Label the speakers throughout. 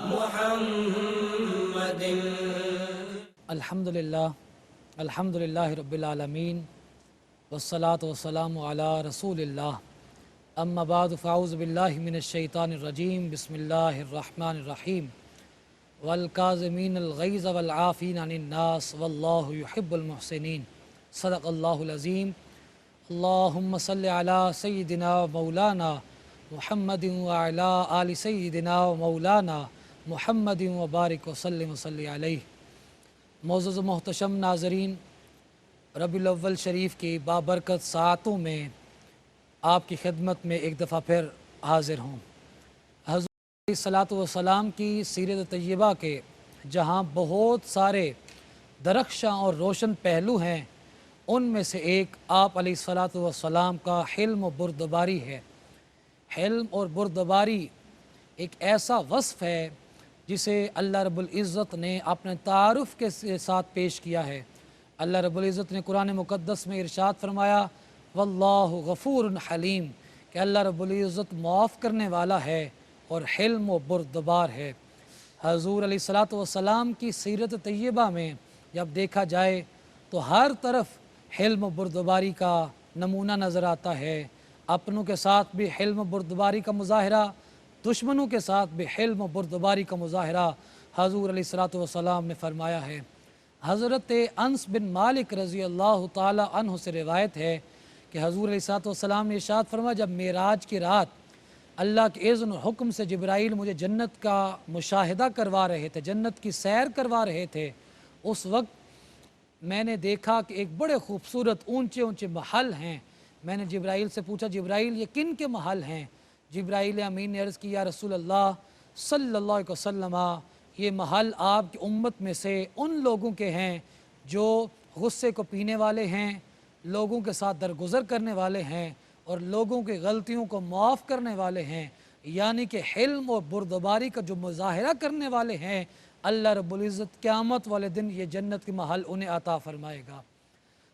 Speaker 1: محمد.
Speaker 2: الحمدللہ رب العالمین والصلاة والسلام علی رسول اللہ. اما بعد فاعوذ باللہ من الشیطان الرجیم. بسم اللہ الرحمن الرحیم. والکاظمین الغیظ والعافین عن الناس واللہ یحب المحسنین. صدق اللہ العظیم. اللہم صلی علی سیدنا مولانا محمد وعلی آل سیدنا مولانا محمد وبارک وسلم وصلی علیہ. معزز و محتشم ناظرین، ربیع الاول شریف کی بابرکت ساعتوں میں آپ کی خدمت میں ایک دفعہ پھر حاضر ہوں. حضور علیہ الصلاۃ والسلام کی سیرت طیبہ کے جہاں بہت سارے درخشاں اور روشن پہلو ہیں، ان میں سے ایک آپ علیہ الصلاۃ والسلام کا حلم و بردباری ہے. حلم اور بردباری ایک ایسا وصف ہے جسے اللہ رب العزت نے اپنے تعارف کے ساتھ پیش کیا ہے. اللہ رب العزت نے قرآن مقدس میں ارشاد فرمایا واللہ غفور حلیم، کہ اللہ رب العزت معاف کرنے والا ہے اور حلم و بردبار ہے. حضور علیہ الصلاۃ والسلام کی سیرت طیبہ میں جب دیکھا جائے تو ہر طرف حلم و بردباری کا نمونہ نظر آتا ہے. اپنوں کے ساتھ بھی حلم و بردباری کا مظاہرہ، دشمنوں کے ساتھ بھی حلم و بردباری کا مظاہرہ حضور علیہ الصلاۃ والسلام نے فرمایا ہے. حضرت انس بن مالک رضی اللہ تعالی عنہ سے روایت ہے کہ حضور علیہ الصلاۃ والسلام نے ارشاد فرمایا جب معراج کی رات اللہ کے اذن و حکم سے جبرائیل مجھے جنت کا مشاہدہ کروا رہے تھے، جنت کی سیر کروا رہے تھے، اس وقت میں نے دیکھا کہ ایک بڑے خوبصورت اونچے اونچے محل ہیں. میں نے جبرائیل سے پوچھا جبرائیل یہ کن کے محل ہیں؟ جبرائیل امین نے عرض کیا رسول اللہ صلی اللہ علیہ وسلم یہ محل آپ کی امت میں سے ان لوگوں کے ہیں جو غصے کو پینے والے ہیں، لوگوں کے ساتھ درگزر کرنے والے ہیں اور لوگوں کی غلطیوں کو معاف کرنے والے ہیں، یعنی کہ حلم اور بردباری کا جو مظاہرہ کرنے والے ہیں. اللہ رب العزت قیامت والے دن یہ جنت کے محل انہیں عطا فرمائے گا.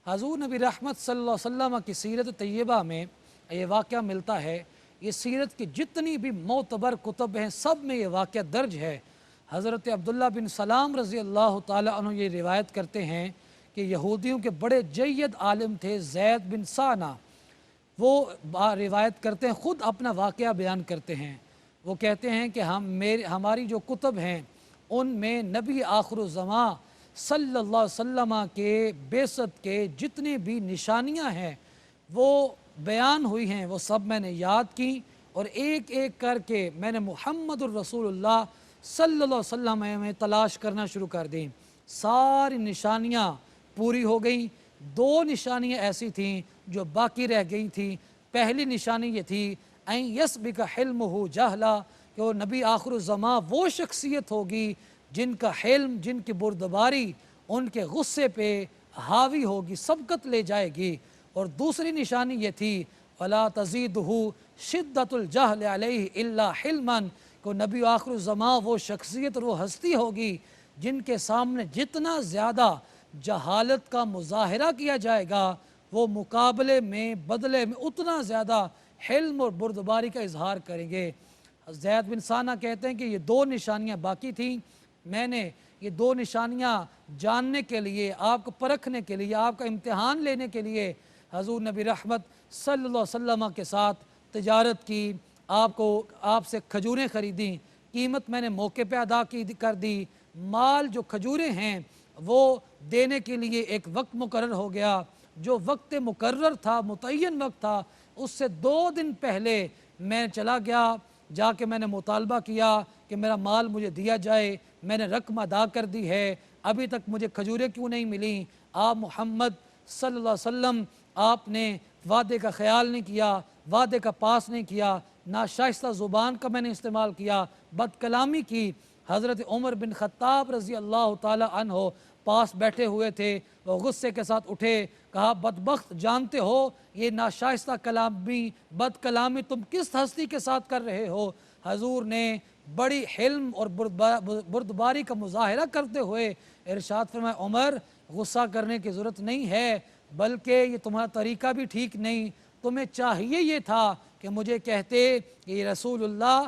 Speaker 2: حضور نبی رحمت صلی اللہ علیہ وسلم کی سیرت طیبہ میں یہ واقعہ ملتا ہے. یہ سیرت کی جتنی بھی معتبر کتب ہیں سب میں یہ واقعہ درج ہے. حضرت عبداللہ بن سلام رضی اللہ تعالی عنہ یہ روایت کرتے ہیں کہ یہودیوں کے بڑے جید عالم تھے زید بن سانہ. وہ روایت کرتے ہیں، خود اپنا واقعہ بیان کرتے ہیں. وہ کہتے ہیں کہ ہماری جو کتب ہیں ان میں نبی آخر الزمان صلی اللہ علیہ وسلم کے بعثت کے جتنی بھی نشانیاں ہیں وہ بیان ہوئی ہیں، وہ سب میں نے یاد کی اور ایک ایک کر کے میں نے محمد الرسول اللہ صلی اللہ علیہ وسلم میں تلاش کرنا شروع کر دیں. ساری نشانیاں پوری ہو گئیں. دو نشانیاں ایسی تھیں جو باقی رہ گئی تھیں. پہلی نشانی یہ تھی این یسبک حلمہ جہلا، کہ وہ نبی آخر الزمان وہ شخصیت ہوگی جن کا حلم، جن کی بردباری ان کے غصے پہ حاوی ہوگی، سبقت لے جائے گی. اور دوسری نشانی یہ تھی وَلَا تَزِيدُهُ شِدَّةُ الْجَهْلِ عَلَيْهِ إِلَّا حِلْمًا، کہ نبی آخر الزمان وہ شخصیت اور وہ ہستی ہوگی جن کے سامنے جتنا زیادہ جہالت کا مظاہرہ کیا جائے گا وہ مقابلے میں بدلے میں اتنا زیادہ حلم اور بردباری کا اظہار کریں گے. زید بن سانہ کہتے ہیں کہ یہ دو نشانیاں باقی تھیں. میں نے یہ دو نشانیاں جاننے کے لیے، آپ کو پرکھنے کے لیے، آپ کا امتحان لینے کے لیے حضور نبی رحمت صلی اللہ علیہ وسلم کے ساتھ تجارت کی، آپ سے کھجوریں خریدیں. قیمت میں نے موقع پہ ادا کر دی. مال جو کھجوریں ہیں وہ دینے کے لیے ایک وقت مقرر ہو گیا. جو وقت مقرر تھا، متعین وقت تھا، اس سے 2 دن پہلے میں چلا گیا. جا کے میں نے مطالبہ کیا کہ میرا مال مجھے دیا جائے. میں نے رقم ادا کر دی ہے، ابھی تک مجھے کھجوریں کیوں نہیں ملیں؟ آپ محمد صلی اللہ علیہ وسلم آپ نے وعدے کا خیال نہیں کیا، وعدے کا پاس نہیں کیا، ناشائستہ زبان کا میں نے استعمال کیا، بد کلامی کی. حضرت عمر بن خطاب رضی اللہ تعالی عنہ پاس بیٹھے ہوئے تھے. وہ غصے کے ساتھ اٹھے، کہا بدبخت جانتے ہو یہ ناشائستہ کلامی، بد کلامی تم کس ہستی کے ساتھ کر رہے ہو؟ حضور نے بڑی حلم اور بردباری کا مظاہرہ کرتے ہوئے ارشاد فرمایا عمر غصہ کرنے کی ضرورت نہیں ہے، بلکہ یہ تمہارا طریقہ بھی ٹھیک نہیں. تمہیں چاہیے یہ تھا کہ مجھے کہتے کہ یہ رسول اللہ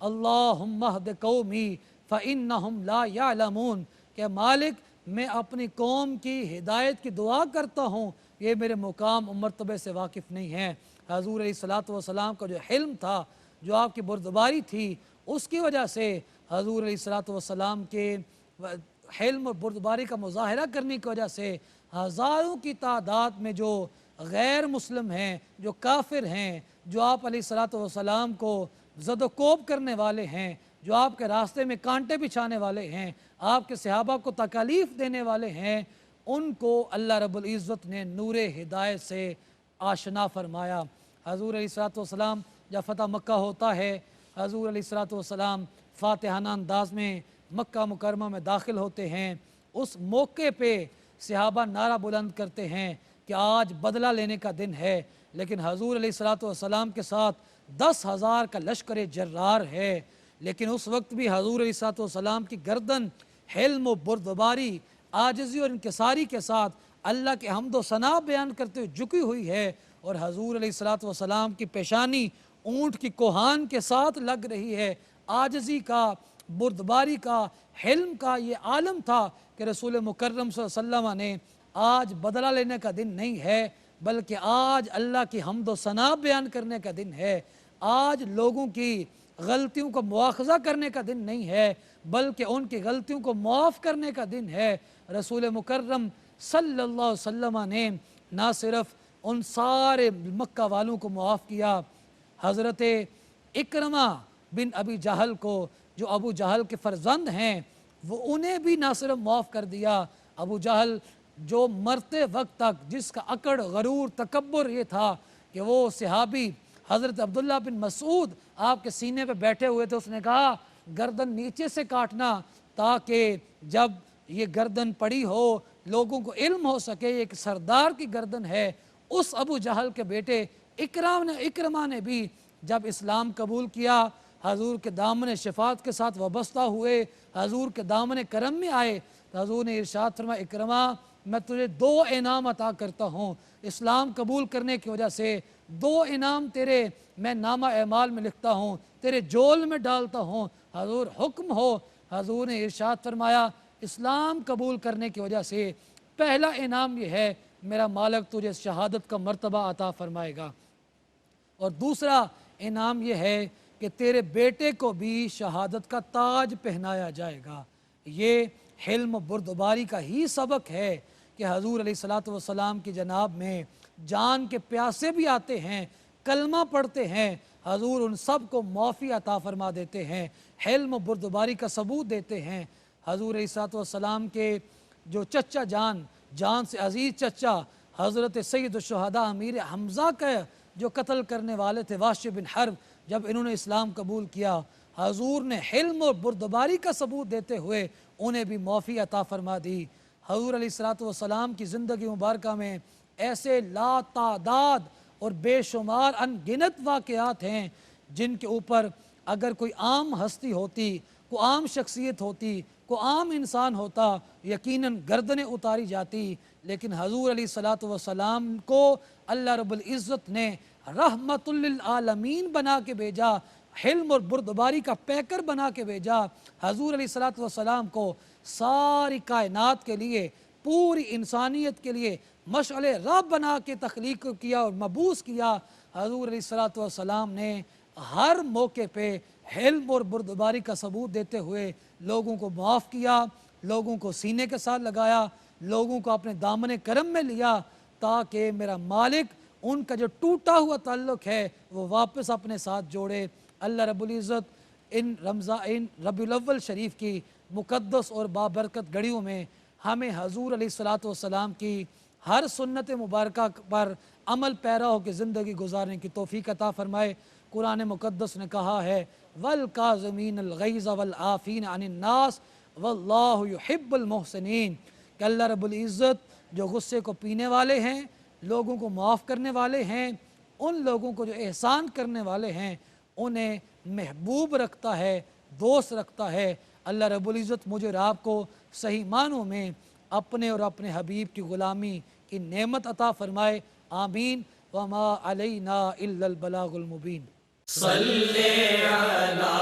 Speaker 2: اللہم اہد قومی فإنہم لا یعلمون، کہ مالک میں اپنی قوم کی ہدایت کی دعا کرتا ہوں، یہ میرے مقام و مرتبے سے واقف نہیں ہیں۔ حضور علیہ الصلوۃ والسلام کا جو حلم تھا، جو آپ کی بردباری تھی، اس کی وجہ سے حضور علیہ الصلوۃ والسلام کے حلم اور بردباری کا مظاہرہ کرنے کی وجہ سے ہزاروں کی تعداد میں جو غیر مسلم ہیں، جو کافر ہیں، جو آپ علیہ الصلوۃ والسلام کو زد و کوب کرنے والے ہیں، جو آپ کے راستے میں کانٹے بچھانے والے ہیں، آپ کے صحابہ کو تکالیف دینے والے ہیں، ان کو اللہ رب العزت نے نور ہدایت سے آشنا فرمایا۔ حضور علیہ الصلوۃ والسلام جب فتح مکہ ہوتا ہے، حضور علیہ الصلوۃ والسلام فاتحانہ انداز میں مکہ مکرمہ میں داخل ہوتے ہیں۔ اس موقع پہ صحابہ نعرہ بلند کرتے ہیں کہ آج بدلہ لینے کا دن ہے، لیکن حضور علیہ الصلوۃ والسلام کے ساتھ 10,000 کا لشکر جرار ہے، لیکن اس وقت بھی حضور علیہ الصلوۃ والسلام کی گردن حلم و بردباری، عاجزی اور انکساری کے ساتھ اللہ کے حمد و ثنا بیان کرتے ہوئے جھکی ہوئی ہے، اور حضور علیہ الصلوۃ والسلام کی پیشانی اونٹ کی کوہان کے ساتھ لگ رہی ہے۔ عاجزی کا، بردباری کا، حلم کا یہ عالم تھا کہ رسول مکرم صلی اللہ علیہ وسلم نے آج بدلہ لینے کا دن نہیں ہے، بلکہ آج اللہ کی حمد و ثنا بیان کرنے کا دن ہے۔ آج لوگوں کی غلطیوں کو مواخذہ کرنے کا دن نہیں ہے، بلکہ ان کی غلطیوں کو معاف کرنے کا دن ہے۔ رسول مکرم صلی اللہ علیہ وسلم نے نہ صرف ان سارے مکہ والوں کو معاف کیا، حضرت اکرمہ بن ابی جہل کو، جو ابو جہل کے فرزند ہیں، وہ انہیں بھی نہ صرف معاف کر دیا۔ ابو جہل جو مرتے وقت تک جس کا اکڑ، غرور، تکبر یہ تھا کہ وہ صحابی حضرت عبداللہ بن مسعود آپ کے سینے پہ بیٹھے ہوئے تھے، اس نے کہا گردن نیچے سے کاٹنا تاکہ جب یہ گردن پڑی ہو لوگوں کو علم ہو سکے یہ ایک سردار کی گردن ہے۔ اس ابو جہل کے بیٹے اکرمہ نے بھی جب اسلام قبول کیا، حضور کے دامن شفاعت کے ساتھ وابستہ ہوئے، حضور کے دامن کرم میں آئے، تو حضور نے ارشاد فرمایا اکرمہ میں تجھے 2 انعام عطا کرتا ہوں، اسلام قبول کرنے کی وجہ سے 2 انعام تیرے میں نامہ اعمال میں لکھتا ہوں، تیرے جول میں ڈالتا ہوں۔ حضور حکم ہو، حضور نے ارشاد فرمایا اسلام قبول کرنے کی وجہ سے پہلا انعام یہ ہے میرا مالک تجھے شہادت کا مرتبہ عطا فرمائے گا، اور دوسرا انعام یہ ہے کہ تیرے بیٹے کو بھی شہادت کا تاج پہنایا جائے گا۔ یہ حلم و بردباری کا ہی سبق ہے کہ حضور علیہ الصلوۃ والسلام کی جناب میں جان کے پیاسے بھی آتے ہیں، کلمہ پڑھتے ہیں، حضور ان سب کو معافی عطا فرما دیتے ہیں، حلم و بردباری کا ثبوت دیتے ہیں۔ حضور علیہ الصلوۃ والسلام کے جو چچا جان سے عزیز چچا حضرت سید الشہداء امیر حمزہ کا جو قتل کرنے والے تھے وحش بن حرب، جب انہوں نے اسلام قبول کیا، حضور نے حلم اور بردباری کا ثبوت دیتے ہوئے انہیں بھی معافی عطا فرما دی۔ حضور علیہ الصلوۃ والسلام کی زندگی مبارکہ میں ایسے لا تعداد اور بے شمار ان گنت واقعات ہیں جن کے اوپر اگر کوئی عام ہستی ہوتی، کوئی عام شخصیت ہوتی، کوئی عام انسان ہوتا، یقیناً گردنیں اتاری جاتی، لیکن حضور علیہ الصلوۃ والسلام کو اللہ رب العزت نے رحمت للعالمین بنا کے بھیجا، حلم اور بردباری کا پیکر بنا کے بھیجا۔ حضور علیہ الصلوۃ والسلام کو ساری کائنات کے لیے، پوری انسانیت کے لیے مشعل راہ بنا کے تخلیق کیا اور مبعوث کیا۔ حضور علیہ الصلوۃ والسلام نے ہر موقع پہ حلم اور بردباری کا ثبوت دیتے ہوئے لوگوں کو معاف کیا، لوگوں کو سینے کے ساتھ لگایا، لوگوں کو اپنے دامن کرم میں لیا، تاکہ میرا مالک ان کا جو ٹوٹا ہوا تعلق ہے وہ واپس اپنے ساتھ جوڑے۔ اللہ رب العزت ان ربیع الاول شریف کی مقدس اور بابرکت گھڑیوں میں ہمیں حضور علیہ الصلوۃ والسلام کی ہر سنت مبارکہ پر عمل پیرا ہو کے زندگی گزارنے کی توفیق عطا فرمائے۔ قرآن مقدس نے کہا ہے وَالْكَاظِمِينَ الْغَيْظَ وَالْعَافِينَ عَنِ النَّاسِ وَاللَّهُ يُحِبُّ الْمُحْسِنِينَ، کہ اللہ رب العزت جو غصے کو پینے والے ہیں، لوگوں کو معاف کرنے والے ہیں، ان لوگوں کو جو احسان کرنے والے ہیں انہیں محبوب رکھتا ہے، دوست رکھتا ہے۔ اللہ رب العزت مجھے اور آپ کو صحیح معنوں میں اپنے اور اپنے حبیب کی غلامی کی نعمت عطا فرمائے، آمین۔ وما علینا الا البلاغ المبین۔